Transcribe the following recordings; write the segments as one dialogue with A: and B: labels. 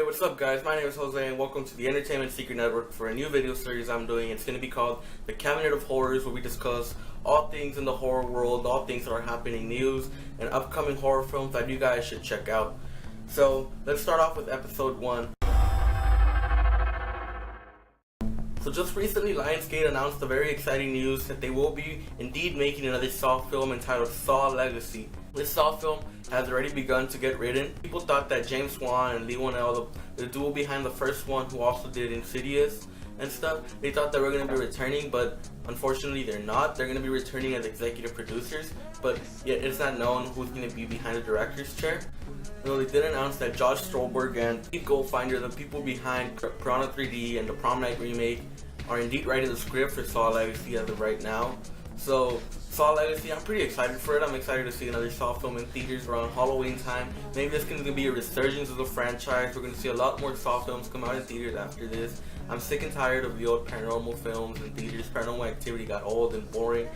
A: What's up guys? My name is Jose and welcome to the Entertainment Secret Network for a new video series I'm doing. It's going to be called The Cabinet of Horrors, where we discuss all things in the horror world, all things that are happening, news, and upcoming horror films that you guys should check out. So, let's start off with episode 1. So just recently, Lionsgate announced the very exciting news that they will be indeed making another Saw film entitled Saw Legacy. This Saw film has already begun to get written. People thought that James Wan and Lee Whannell, the duo behind the first one who also did Insidious and stuff, they thought they were going to be returning, but unfortunately they're not. They're going to be returning as executive producers, but yet it's not known who's going to be behind the director's chair. They did announce that Josh Stolberg and Steve Goldfinder, the people behind Piranha 3D and the Prom Night remake, are indeed writing the script for Saw Legacy as of right now. So, Saw Legacy, I'm pretty excited for it. I'm excited to see another Saw film in theaters around Halloween time. Maybe this is going to be a resurgence of the franchise. We're going to see a lot more Saw films come out in theaters after this. I'm sick and tired of the old paranormal films in theaters. Paranormal Activity got old and boring.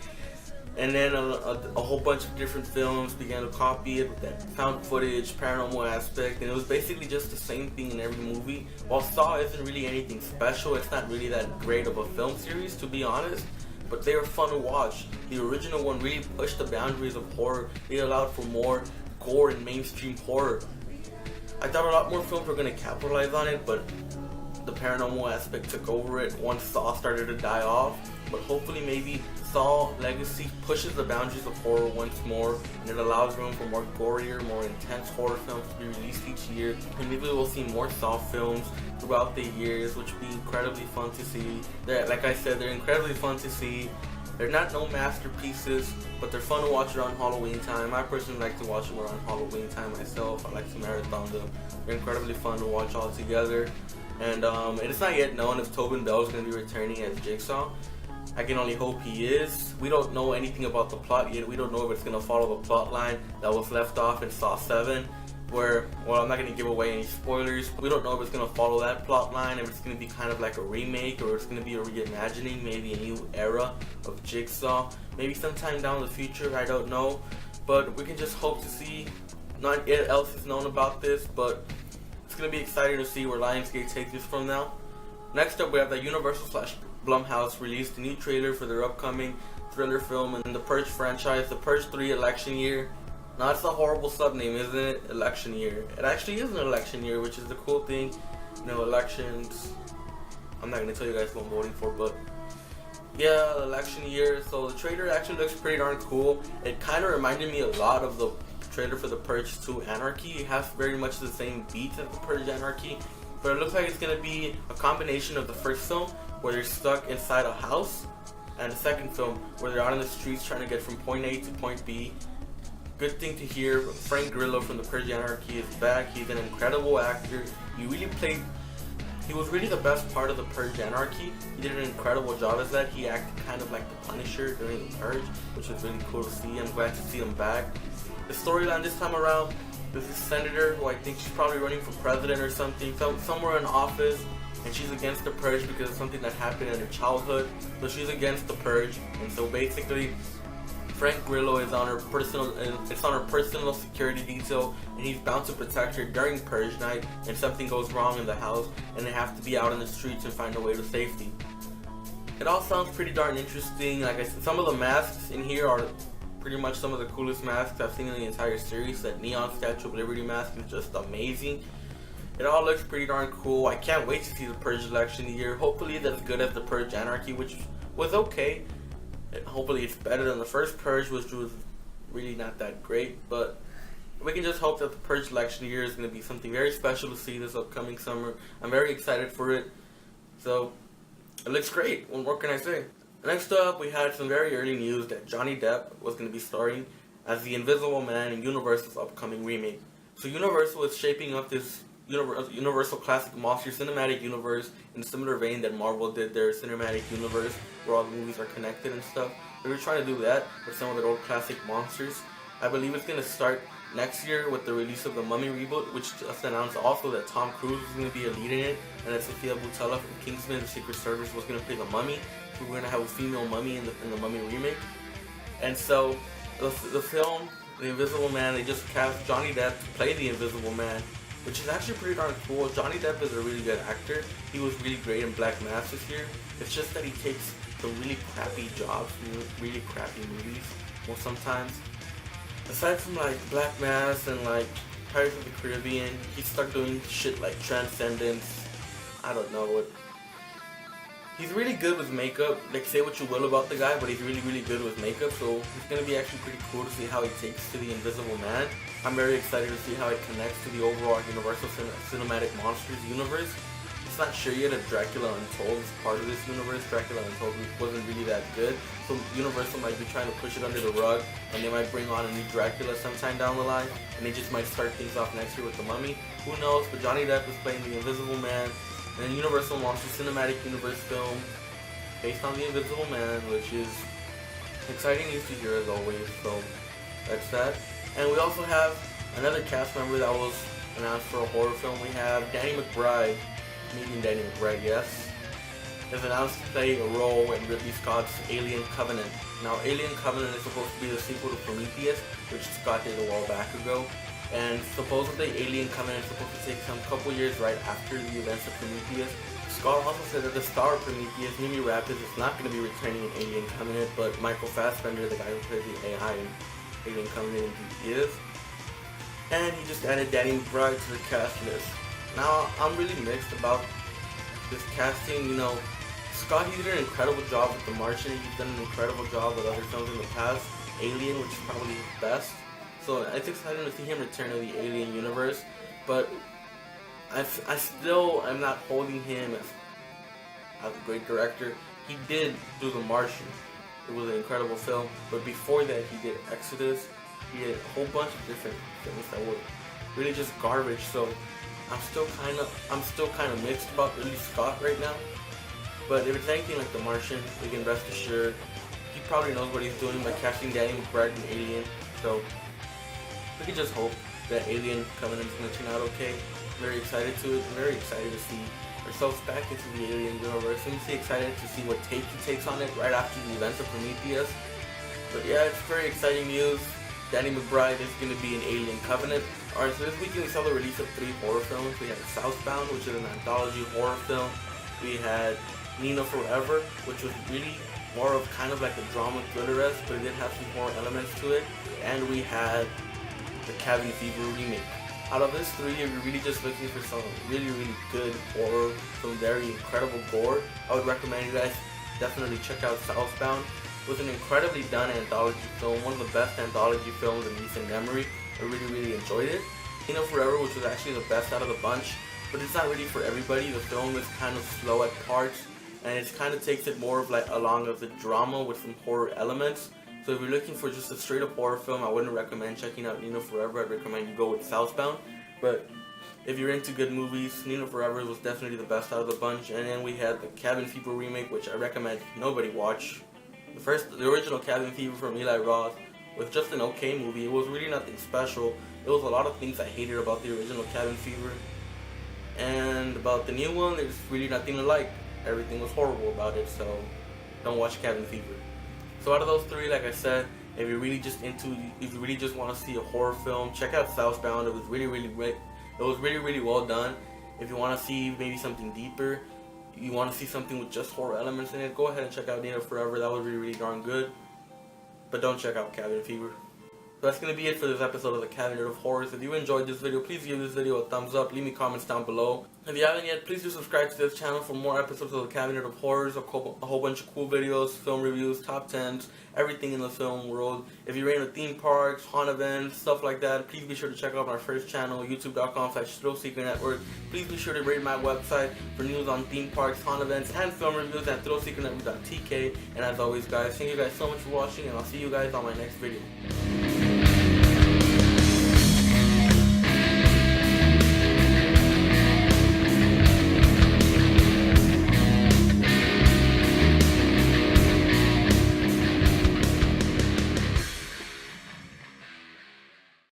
A: And then a whole bunch of different films began to copy it with that found footage, paranormal aspect, and it was basically just the same thing in every movie. While Saw isn't really anything special, it's not really that great of a film series, to be honest, but they were fun to watch. The original one really pushed the boundaries of horror. They allowed for more gore and mainstream horror. I thought a lot more films were going to capitalize on it, but the paranormal aspect took over it once Saw started to die off. But hopefully maybe Saw Legacy pushes the boundaries of horror once more, and it allows room for more gorier, more intense horror films to be released each year. And maybe we'll see more Saw films throughout the years, which would be incredibly fun to see. Like I said, they're incredibly fun to see. They're not no masterpieces, but they're fun to watch around Halloween time. I personally like to watch them around Halloween time myself. I like to marathon them. They're incredibly fun to watch all together. And it's not yet known if Tobin Bell is going to be returning as Jigsaw. I can only hope he is. We don't know anything about the plot yet. We don't know if it's going to follow the plot line that was left off in Saw 7, where, well, I'm not going to give away any spoilers. We don't know if it's going to follow that plot line, if it's going to be kind of like a remake, or it's going to be a reimagining, maybe a new era of Jigsaw. Maybe sometime down the future, I don't know. But we can just hope to see. Not yet else is known about this, but it's going to be exciting to see where Lionsgate takes this from now. Next up, we have that Universal / Blumhouse released a new trailer for their upcoming thriller film in the Purge franchise, The Purge 3 Election Year. Now, it's a horrible subname, isn't it? Election Year. It actually is an election year, which is the cool thing. You know, elections. I'm not going to tell you guys what I'm voting for, but yeah, election year. So the trailer actually looks pretty darn cool. It kind of reminded me a lot of the trailer for The Purge 2 Anarchy. It has very much the same beats as The Purge Anarchy, but it looks like it's going to be a combination of the first film, where they're stuck inside a house, and the second film, where they're out in the streets trying to get from point A to point B. Good thing to hear. Frank Grillo from The Purge Anarchy is back. He's an incredible actor. He was really the best part of The Purge Anarchy. He did an incredible job as that. He acted kind of like the Punisher during The Purge, which was really cool to see. I'm glad to see him back. The storyline this time around, there's this senator who I think she's probably running for president or something, somewhere in office, and she's against the Purge because of something that happened in her childhood. So she's against the Purge, and so basically Frank Grillo is on her personal security detail, and he's bound to protect her during Purge night, and something goes wrong in the house, and they have to be out in the streets and find a way to safety. It all sounds pretty darn interesting. Like I said, some of the masks in here are pretty much some of the coolest masks I've seen in the entire series. That neon Statue of Liberty mask is just amazing. It all looks pretty darn cool. I can't wait to see the Purge election year. Hopefully it's as good as the Purge Anarchy, which was okay. Hopefully it's better than the first Purge, which was really not that great. But we can just hope that the Purge election year is going to be something very special to see this upcoming summer. I'm very excited for it. So it looks great. What can I say? Next up, we had some very early news that Johnny Depp was going to be starring as the Invisible Man in Universal's upcoming remake. So Universal is shaping up this Universal Classic Monster Cinematic Universe in a similar vein that Marvel did their cinematic universe, where all the movies are connected and stuff. They were trying to do that with some of their old classic monsters. I believe it's going to start next year with the release of the Mummy reboot, which just announced also that Tom Cruise is going to be a lead in it, and that Sofia Boutella from Kingsman: The Secret Service was going to play the Mummy. So we're going to have a female Mummy in the Mummy remake. And so the film, The Invisible Man, they just cast Johnny Depp to play the Invisible Man. which is actually pretty darn cool. Johnny Depp is a really good actor. He was really great in Black Mass this year. It's just that he takes the really crappy jobs, really crappy movies most sometimes. Aside from like Black Mass and like Pirates of the Caribbean, he's stuck doing shit like Transcendence. I don't know what. He's really good with makeup. Like, say what you will about the guy, but he's really, really good with makeup. So it's gonna be actually pretty cool to see how he takes to the Invisible Man. I'm very excited to see how it connects to the overall Universal Cinematic Monsters universe. It's not sure yet if Dracula Untold is part of this universe. Dracula Untold wasn't really that good, so Universal might be trying to push it under the rug, and they might bring on a new Dracula sometime down the line, and they just might start things off next year with The Mummy. Who knows? But Johnny Depp is playing the Invisible Man in a Universal Monsters Cinematic Universe film based on the Invisible Man, which is exciting news to hear as always. So that's that. And we also have another cast member that was announced for a horror film. We have Danny McBride. Danny McBride, yes, is announced to play a role in Ridley Scott's Alien Covenant. Now, Alien Covenant is supposed to be the sequel to Prometheus, which Scott did a while back ago, and supposedly Alien Covenant is supposed to take some couple years right after the events of Prometheus. Scott also said that the star of Prometheus, Mimi Rapids, is not going to be returning in Alien Covenant, but Michael Fassbender, the guy who plays the AI in Alien Covenant, indeed is. And he just added Danny McBride to the cast list. Now, I'm really mixed about this casting. You know, Scott, he did an incredible job with The Martian. He's done an incredible job with other films in the past. Alien, which is probably his best. So it's exciting to see him return to the Alien universe. But I still am not holding him as a great director. He did do The Martian. It was an incredible film. But before that, he did Exodus. He did a whole bunch of different films that were really just garbage. So I'm still kind of mixed about Ridley Scott right now. But if it's anything like The Martian, we can rest assured he probably knows what he's doing by casting Danny McBride in Alien. So we can just hope that Alien Covenant is going to turn out okay. Very excited to it. Very excited to see ourselves back into the Alien universe. I'm excited to see what take he takes on it right after the events of Prometheus. But yeah, it's very exciting news. Danny McBride is going to be in Alien Covenant. Alright, so this weekend we saw the release of 3 horror films. We had Southbound, which is an anthology horror film. We had Nina Forever, which was really more of kind of like a drama thriller-esque, but it did have some horror elements to it. And we had the Cabin Fever remake. Out of this 3, if you're really just looking for some really, really good horror, some very incredible gore, I would recommend you guys definitely check out Southbound. It was an incredibly done anthology film, one of the best anthology films in recent memory. I really, really enjoyed it. Nina Forever, which was actually the best out of the bunch, but it's not really for everybody. The film is kind of slow at parts, and it kind of takes it more of like along of the drama with some horror elements. So if you're looking for just a straight up horror film, I wouldn't recommend checking out Nina Forever. I'd recommend you go with Southbound. But if you're into good movies, Nina Forever was definitely the best out of the bunch. And then we had the Cabin Fever remake, which I recommend nobody watch. The original Cabin Fever from Eli Roth was just an okay movie. It was really nothing special. It was a lot of things I hated about the original Cabin Fever. And about the new one, there's really nothing to like. Everything was horrible about it, so don't watch Cabin Fever. So out of those 3, like I said, if you really just want to see a horror film, check out Southbound. It was really, really great. It was really, really well done. If you want to see maybe something deeper, you want to see something with just horror elements in it, go ahead and check out Nina Forever. That was really, really darn good. But don't check out Cabin Fever. So that's going to be it for this episode of the Cabinet of Horrors. If you enjoyed this video, please give this video a thumbs up. Leave me comments down below. If you haven't yet, please do subscribe to this channel for more episodes of the Cabinet of Horrors, a whole bunch of cool videos, film reviews, top 10s, everything in the film world. If you're into theme parks, haunt events, stuff like that, please be sure to check out my first channel, youtube.com/thrillseekernetwork. Please be sure to rate my website for news on theme parks, haunt events, and film reviews at thrillseekernetwork.tk. And as always, guys, thank you guys so much for watching, and I'll see you guys on my next video.